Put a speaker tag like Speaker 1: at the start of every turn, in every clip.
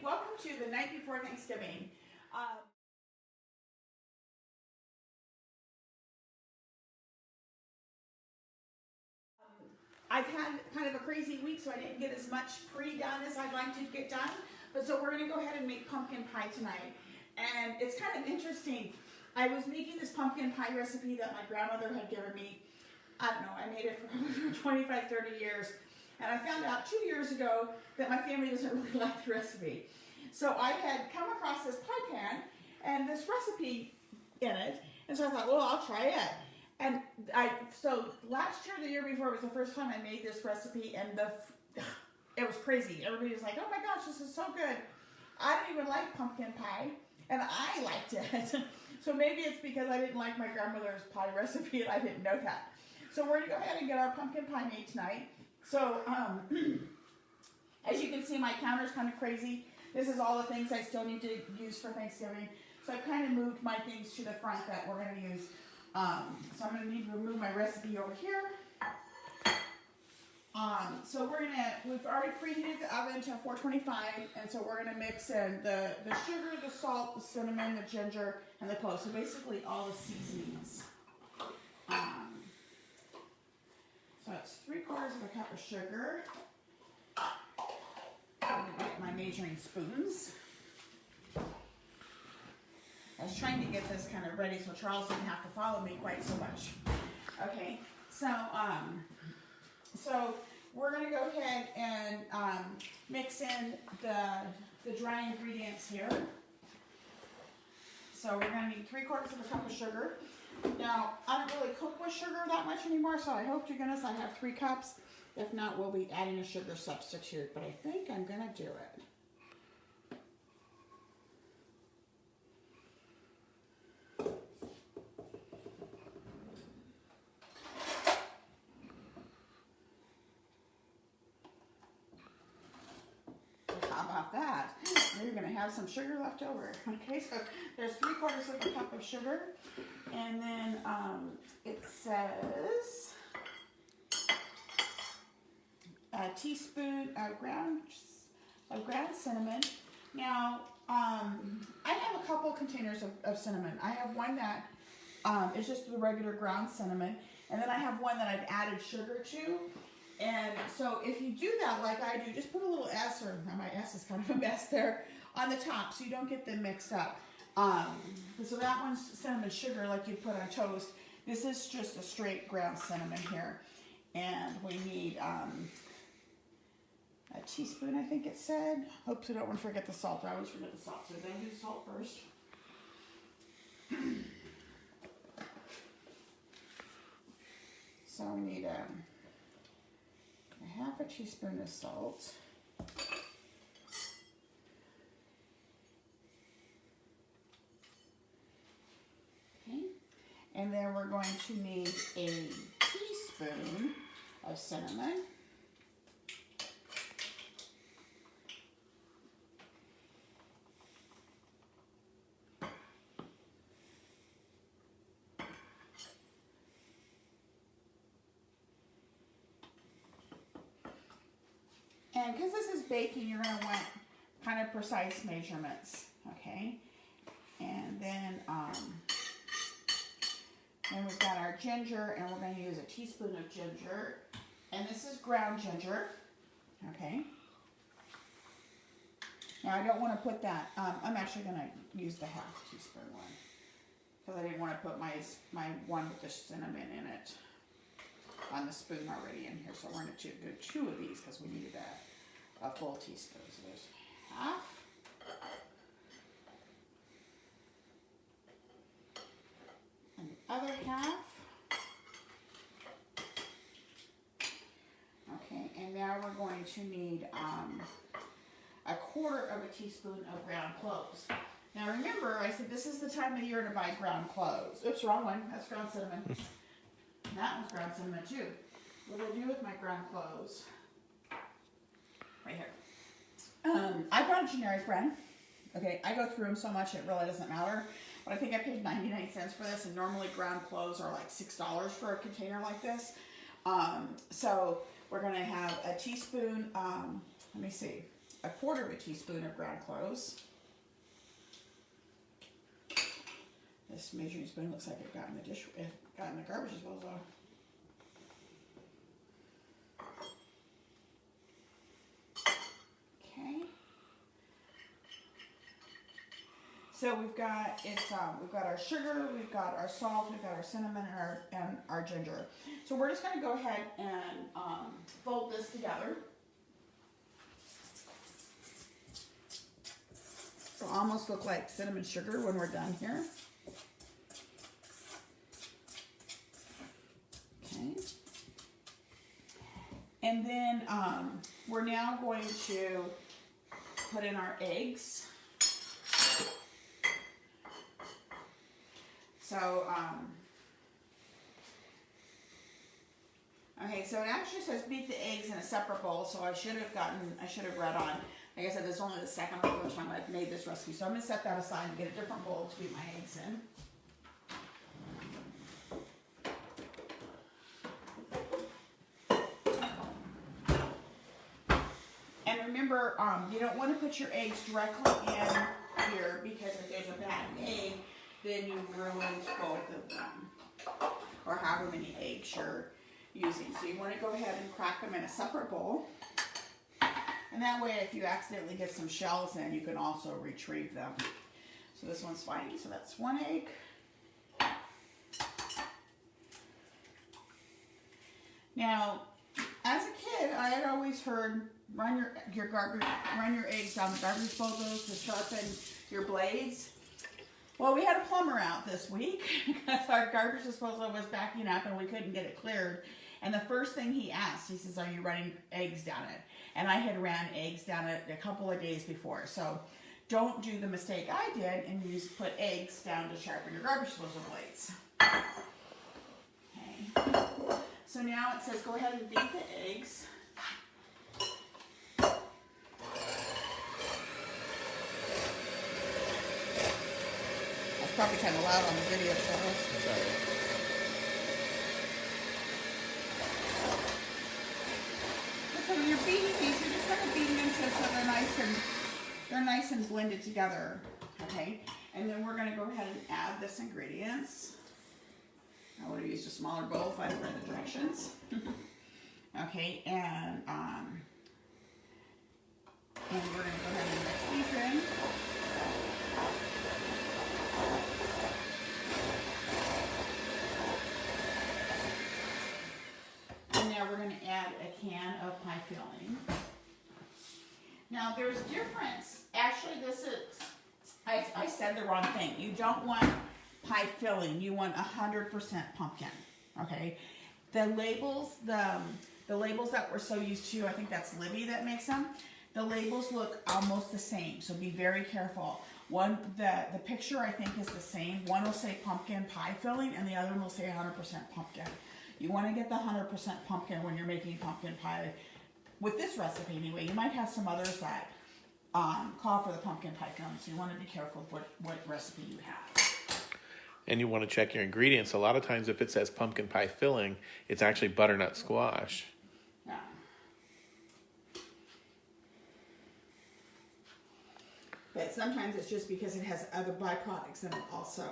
Speaker 1: welcome to the night before Thanksgiving. I've had kind of a crazy week, so I didn't get as much pre-done as I'd like to get done. But so we're going to go ahead and make pumpkin pie tonight. And it's kind of interesting. I was making this pumpkin pie recipe that my grandmother had given me. I don't know, I made it for 25, 30 years. And I found out 2 years ago that my family doesn't really like the recipe. So I had come across this pie pan and this recipe in it. And so I thought, well, I'll try it. And so last year, the year before, was the first time I made this recipe, and it was crazy. Everybody was like, oh my gosh, this is so good. I don't even like pumpkin pie, and I liked it. So maybe it's because I didn't like my grandmother's pie recipe, and I didn't know that. So we're gonna go ahead and get our pumpkin pie made tonight. So as you can see, my counter's kind of crazy. This is all the things I still need to use for Thanksgiving. So I kind of moved my things to the front that we're gonna use. So I'm going to need to remove my recipe over here. So we've already preheated the oven to 425, and so we're going to mix in the sugar, the salt, the cinnamon, the ginger, and the cloves. So basically all the seasonings. So it's 3/4 of a cup of sugar. I'm going to get my measuring spoons. I was trying to get this kind of ready so Charles didn't have to follow me quite so much. Okay, so we're going to go ahead and mix in the dry ingredients here. So we're going to need 3/4 of a cup of sugar. Now, I don't really cook with sugar that much anymore, so I hope to goodness I have 3 cups. If not, we'll be adding a sugar substitute, but I think I'm going to do it. That. You're going to have some sugar left over. Okay, so there's 3/4 of a cup of sugar, and then it says a teaspoon of ground cinnamon. Now, I have a couple containers of cinnamon. I have one that is just the regular ground cinnamon, and then I have one that I've added sugar to. And so if you do that like I do, just put a little S, or my S is kind of a mess there, on the top so you don't get them mixed up. So that one's cinnamon sugar like you put on toast. This is just a straight ground cinnamon here. And we need a teaspoon, I think it said. Hopes I don't want to forget the salt. I always forget the salt. So then do the salt first. So we need a 1/2 teaspoon of salt. Okay. And then we're going to need a teaspoon of cinnamon. And because this is baking, you're going to want kind of precise measurements, okay? And then we've got our ginger, and we're going to use a teaspoon of ginger. And this is ground ginger, okay? Now, I don't want to put that, I'm actually going to use the 1/2 teaspoon one, because I didn't want to put my one with the cinnamon in it on the spoon already in here. So we're going to do 2 of these because we needed a full teaspoon. So there's 1/2. And the other 1/2. Okay, and now we're going to need 1/4 of a teaspoon of ground cloves. Now remember, I said this is the time of year to buy ground cloves. Oops, wrong one. That's ground cinnamon. That one's ground cinnamon too. What do I do with my ground cloves? Right here. I brought a generic brand. Okay, I go through them so much it really doesn't matter. But I think I paid 99 cents for this, and normally ground cloves are like $6 for a container like this. So we're going to have a teaspoon, let me see, 1/4 of a teaspoon of ground cloves. This measuring spoon looks like it got in the garbage disposal. Okay. So we've got our sugar, we've got our salt, we've got our cinnamon, and our ginger. So we're just going to go ahead and fold this together. It'll almost look like cinnamon sugar when we're done here. Okay. And then we're now going to put in our eggs. So, okay, so it actually says beat the eggs in a separate bowl, so I should have read on. Like I said, this is only the second or third time I've made this recipe, so I'm going to set that aside and get a different bowl to beat my eggs in. And remember, you don't want to put your eggs directly in here, because if there's a bad egg, then you've ruined both of them, or however many eggs you're using. So you want to go ahead and crack them in a separate bowl. And that way, if you accidentally get some shells in, you can also retrieve them. So this one's fine. So that's 1 egg. Now, as a kid, I had always heard run your eggs down the garbage disposal to sharpen your blades. Well, we had a plumber out this week because our garbage disposal was backing up and we couldn't get it cleared. And the first thing he asked, he says, "Are you running eggs down it?" And I had ran eggs down it a couple of days before. So don't do the mistake I did and put eggs down to sharpen your garbage disposal blades. Okay. So now it says go ahead and beat the eggs. That's probably kind of loud on the video, Charles.
Speaker 2: Sorry.
Speaker 1: So when you're beating these, you're just kind of beating them so they're nice and blended together. Okay, and then we're going to go ahead and add this ingredients. I would have used a smaller bowl if I had read the directions. Okay, and we're going to go ahead and mix these in. And now we're going to add a can of pie filling. Now there's difference. Actually, this is, I said the wrong thing. You don't want pie filling. You want 100% pumpkin. Okay. The labels, the labels that we're so used to, I think that's Libby that makes them. The labels look almost the same, so be very careful. The picture I think is the same. One will say pumpkin pie filling, and the other one will say 100% pumpkin. You want to get the 100% pumpkin when you're making pumpkin pie. With this recipe anyway, you might have some others that call for the pumpkin pie filling, so you want to be careful what recipe you have.
Speaker 2: And you want to check your ingredients. A lot of times if it says pumpkin pie filling, it's actually butternut squash.
Speaker 1: Yeah. But sometimes it's just because it has other byproducts in it also.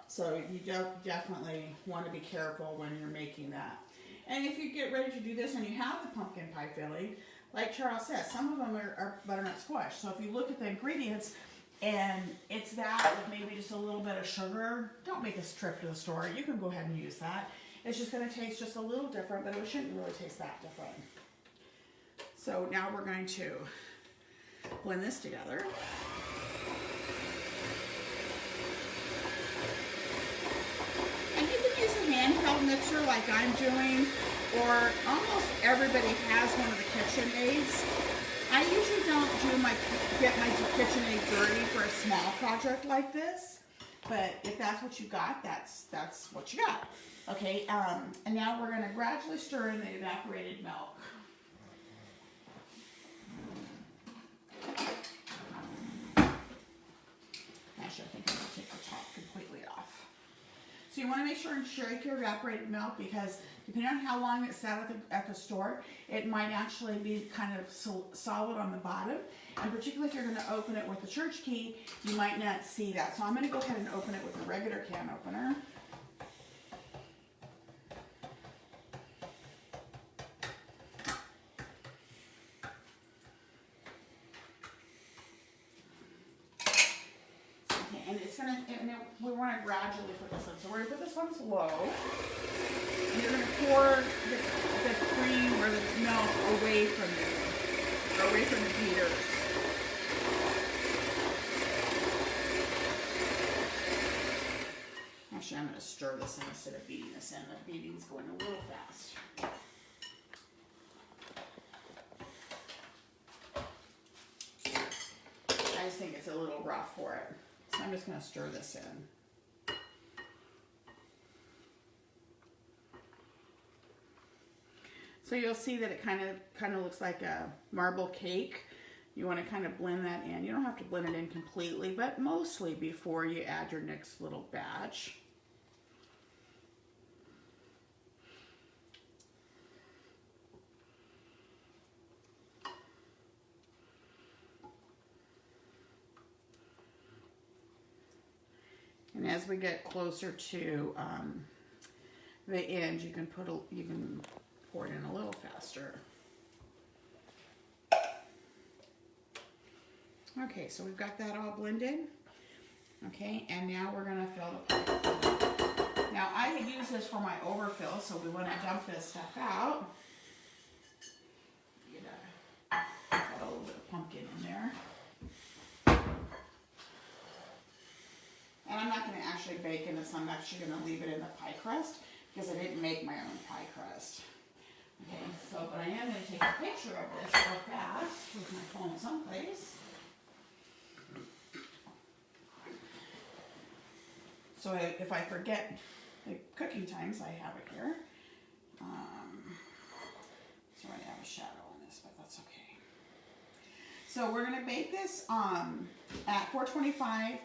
Speaker 1: So you definitely want to be careful when you're making that. And if you get ready to do this and you have the pumpkin pie filling, like Charles says, some of them are butternut squash. So if you look at the ingredients and it's that with maybe just a little bit of sugar, don't make a trip to the store. You can go ahead and use that. It's just going to taste just a little different, but it shouldn't really taste that different. So now we're going to blend this together. And you can use a handheld mixer like I'm doing, or almost everybody has one of the KitchenAids. I usually don't get my KitchenAid dirty for a small project like this, but if that's what you got, that's what you got. Okay, and now we're going to gradually stir in the evaporated milk. Actually, I think I'm going to take the top completely off. So you want to make sure and shake your evaporated milk because depending on how long it sat at the store, it might actually be kind of solid on the bottom. And particularly if you're going to open it with the church key, you might not see that. So I'm going to go ahead and open it with a regular can opener. We want to gradually put this in. So we're going to put this on slow. And you're going to pour the cream or the milk away from the beaters. Actually, I'm going to stir this in instead of beating this in. The beating's going a little fast. I just think it's a little rough for it. So I'm just going to stir this in. So you'll see that it kind of looks like a marble cake. You want to kind of blend that in. You don't have to blend it in completely, but mostly before you add your next little batch. And as we get closer to the end, you can pour it in a little faster. Okay, so we've got that all blended. Okay, and now we're gonna fill the pipe. Now I had used this for my overfill, so we want to dump this stuff out. Got a little bit of pumpkin in there. And I'm not going to actually bake in this. I'm actually going to leave it in the pie crust because I didn't make my own pie crust. Okay, so, but I am going to take a picture of this real fast with my phone someplace. So if I forget the cooking times, I have it here. So I have a shadow on this, but that's okay. So we're going to bake this at 425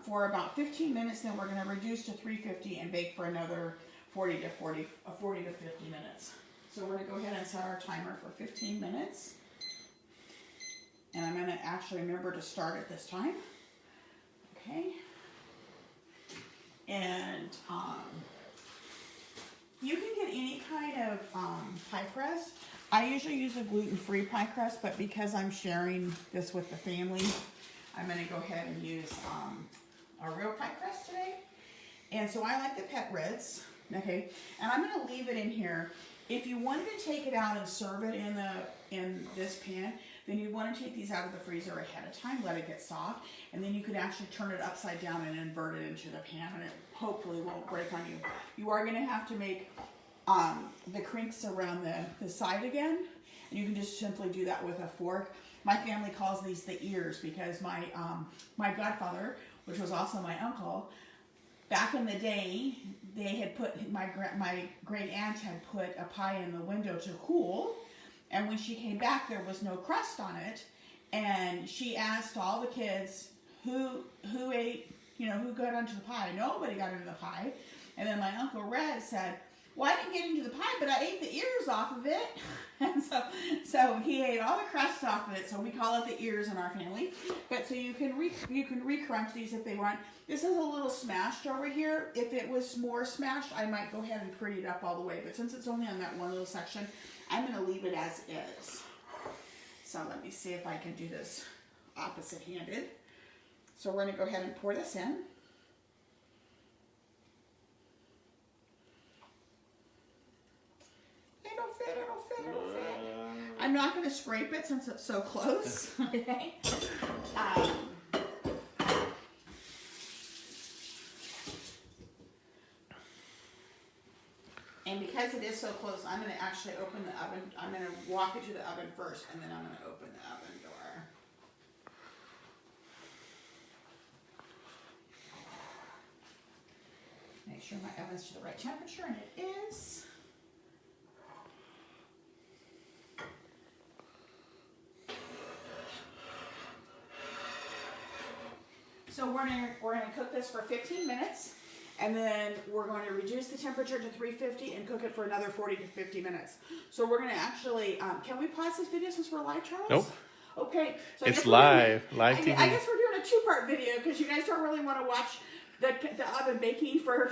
Speaker 1: for about 15 minutes. Then we're going to reduce to 350 and bake for another 40 to 50 minutes. So we're going to go ahead and set our timer for 15 minutes. And I'm going to actually remember to start it this time. Okay. And you can get any kind of pie crust. I usually use a gluten-free pie crust, but because I'm sharing this with the family, I'm going to go ahead and use a real pie crust today. And so I like the Pet Reds, okay? And I'm going to leave it in here. If you wanted to take it out and serve it in this pan, then you'd want to take these out of the freezer ahead of time, let it get soft, and then you could actually turn it upside down and invert it into the pan, and it hopefully won't break on you. You are going to have to make the crinks around the side again, and you can just simply do that with a fork. My family calls these the ears because my godfather, which was also my uncle, back in the day, they had put, my great aunt had put a pie in the window to cool, and when she came back, there was no crust on it, and she asked all the kids who ate, who got into the pie. Nobody got into the pie, and then my Uncle Red said, well, I didn't get into the pie, but I ate the ears off of it. And so he ate all the crust off of it. So we call it the ears in our family. But so you can re-crunch these if they want. This is a little smashed over here. If it was more smashed, I might go ahead and pretty it up all the way. But since it's only on that one little section, I'm going to leave it as is. So let me see if I can do this opposite-handed. So we're going to go ahead and pour this in. It'll fit. I'm not going to scrape it since it's so close. Okay. And because it is so close, I'm going to actually open the oven. I'm going to walk it to the oven first, and then I'm going to open the oven door. Make sure my oven's to the right temperature, and it is. So we're gonna cook this for 15 minutes, And then we're going to reduce the temperature to 350 and cook it for another 40 to 50 minutes. So we're going to actually, can we pause this video since we're live, Charles?
Speaker 2: Nope.
Speaker 1: Okay. So
Speaker 2: It's live TV.
Speaker 1: I guess we're doing a two-part video because you guys don't really want to watch the oven baking for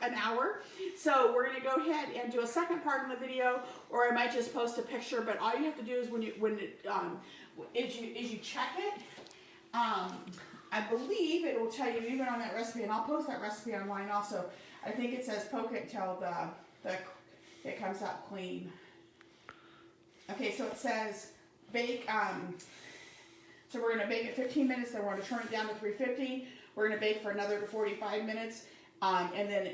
Speaker 1: an hour. So we're going to go ahead and do a second part in the video, or I might just post a picture. But all you have to do is is you check it. I believe it will tell you even on that recipe, and I'll post that recipe online also. I think it says poke it till it comes out clean. Okay, so it says bake. So we're going to bake it 15 minutes. Then we're going to turn it down to 350. We're going to bake for another 45 minutes, and then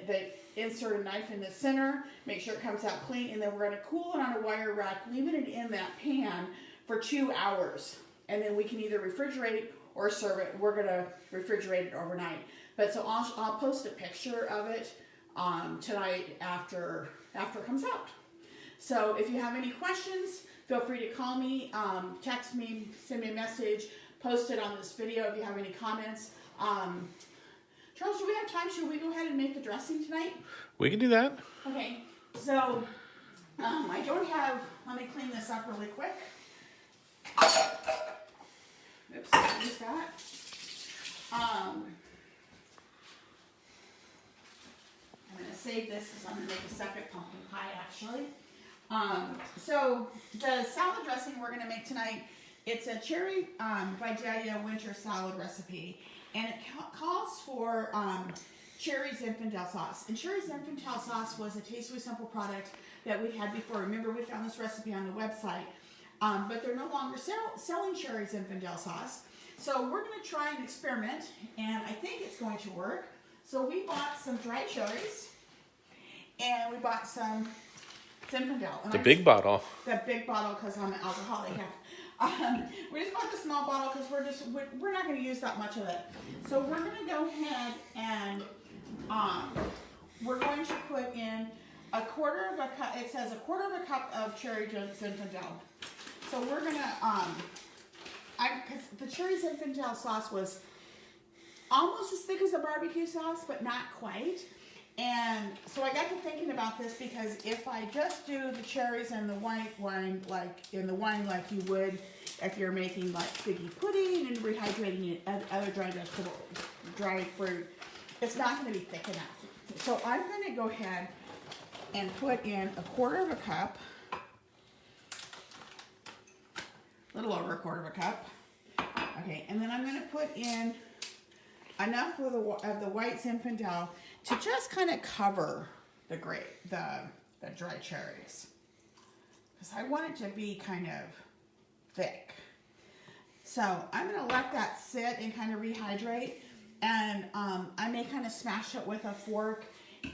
Speaker 1: insert a knife in the center. Make sure it comes out clean, and then we're going to cool it on a wire rack, leaving it in that pan for 2 hours, and then we can either refrigerate or serve it. We're going to refrigerate it overnight. But so I'll post a picture of it tonight after it comes out. So if you have any questions, feel free to call me, text me, send me a message, post it on this video if you have any comments. Charles, do we have time? Should we go ahead and make the dressing tonight?
Speaker 2: We can do that.
Speaker 1: Okay, so I don't have, let me clean this up really quick. Oops, I used that. I'm going to save this because I'm going to make a second pumpkin pie actually. So the salad dressing we're going to make tonight, it's a cherry Vidalia winter salad recipe, and it calls for cherry Zinfandel sauce. And cherry Zinfandel sauce was a Tastefully Simple product that we had before. Remember, we found this recipe on the website, but they're no longer selling cherry Zinfandel sauce. So we're going to try and experiment, and I think it's going to work. So we bought some dried cherries, and we bought some Zinfandel.
Speaker 2: The big bottle.
Speaker 1: The big bottle because I'm an alcoholic. Yeah. We just bought the small bottle because we're not going to use that much of it. So we're going to go ahead and we're going to put in a quarter of a cup. It says a quarter of a cup of cherry Zinfandel. So we're going to because the cherry Zinfandel sauce was almost as thick as the barbecue sauce, but not quite. And so I got to thinking about this because if I just do the cherries and the white wine, like in the wine, like you would if you're making like figgy pudding and rehydrating it, other dried fruit, it's not going to be thick enough. So I'm going to go ahead and put in a quarter of a cup, a little over a quarter of a cup. Okay, and then I'm going to put in enough of the white Zinfandel to just kind of cover the dried cherries, because I want it to be kind of thick. So I'm going to let that sit and kind of rehydrate, and I may kind of smash it with a fork,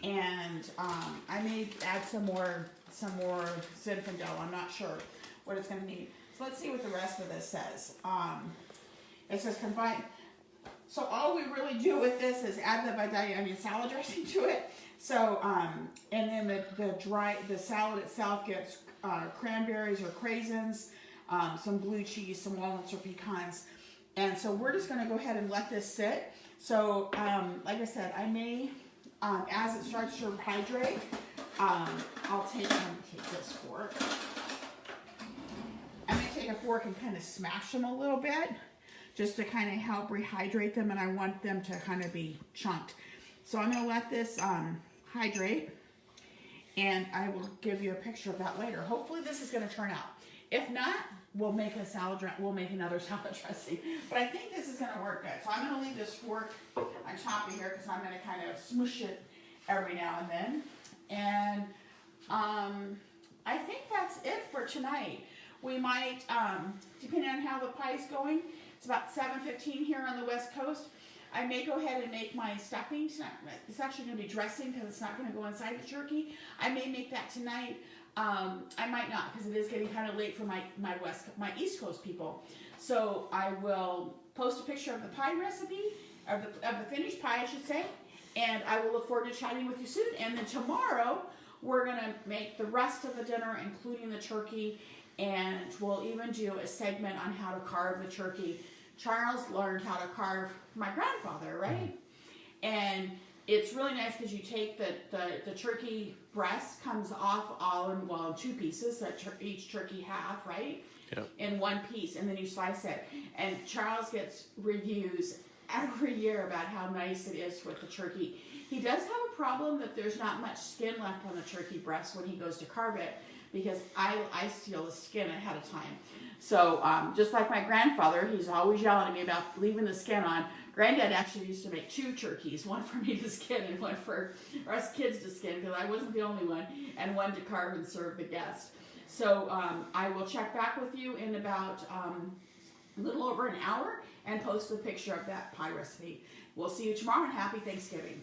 Speaker 1: and I may add some more Zinfandel. I'm not sure what it's going to need. So let's see what the rest of this says. It says combine. So all we really do with this is add the salad dressing to it. So and then the salad itself gets cranberries or craisins, some blue cheese, some walnuts or pecans, and so we're just going to go ahead and let this sit. So like I said, I may as it starts to hydrate, I'll take this fork. I'm going to take a fork and kind of smash them a little bit, just to kind of help rehydrate them, and I want them to kind of be chunked. So I'm going to let this hydrate, and I will give you a picture of that later. Hopefully this is going to turn out. If not, we'll make another salad dressing. But I think this is going to work good. So I'm going to leave this fork on top of here because I'm going to kind of smoosh it every now and then. And I think that's it for tonight. We might, depending on how the pie's going, it's about 7:15 here on the West Coast. I may go ahead and make my stuffing. It's actually going to be dressing because it's not going to go inside the turkey. I may make that tonight. I might not because it is getting kind of late for my East Coast people. So I will post a picture of the pie recipe, of the finished pie, I should say, and I will look forward to chatting with you soon. And then tomorrow we're going to make the rest of the dinner, including the turkey. And we'll even do a segment on how to carve the turkey. Charles learned how to carve my grandfather, right? And it's really nice because you take the turkey breast comes off all in, well, in 2 pieces, that each turkey half, right?
Speaker 2: Yep.
Speaker 1: In 1 piece, and then you slice it. And Charles gets reviews every year about how nice it is with the turkey. He does have a problem that there's not much skin left on the turkey breast when he goes to carve it, because I steal the skin ahead of time. So just like my grandfather, he's always yelling at me about leaving the skin on. Granddad actually used to make 2 turkeys, one for me to skin and one for us kids to skin, because I wasn't the only one, and one to carve and serve the guests. So I will check back with you in about a little over an hour and post a picture of that pie recipe. We'll see you tomorrow, and happy Thanksgiving.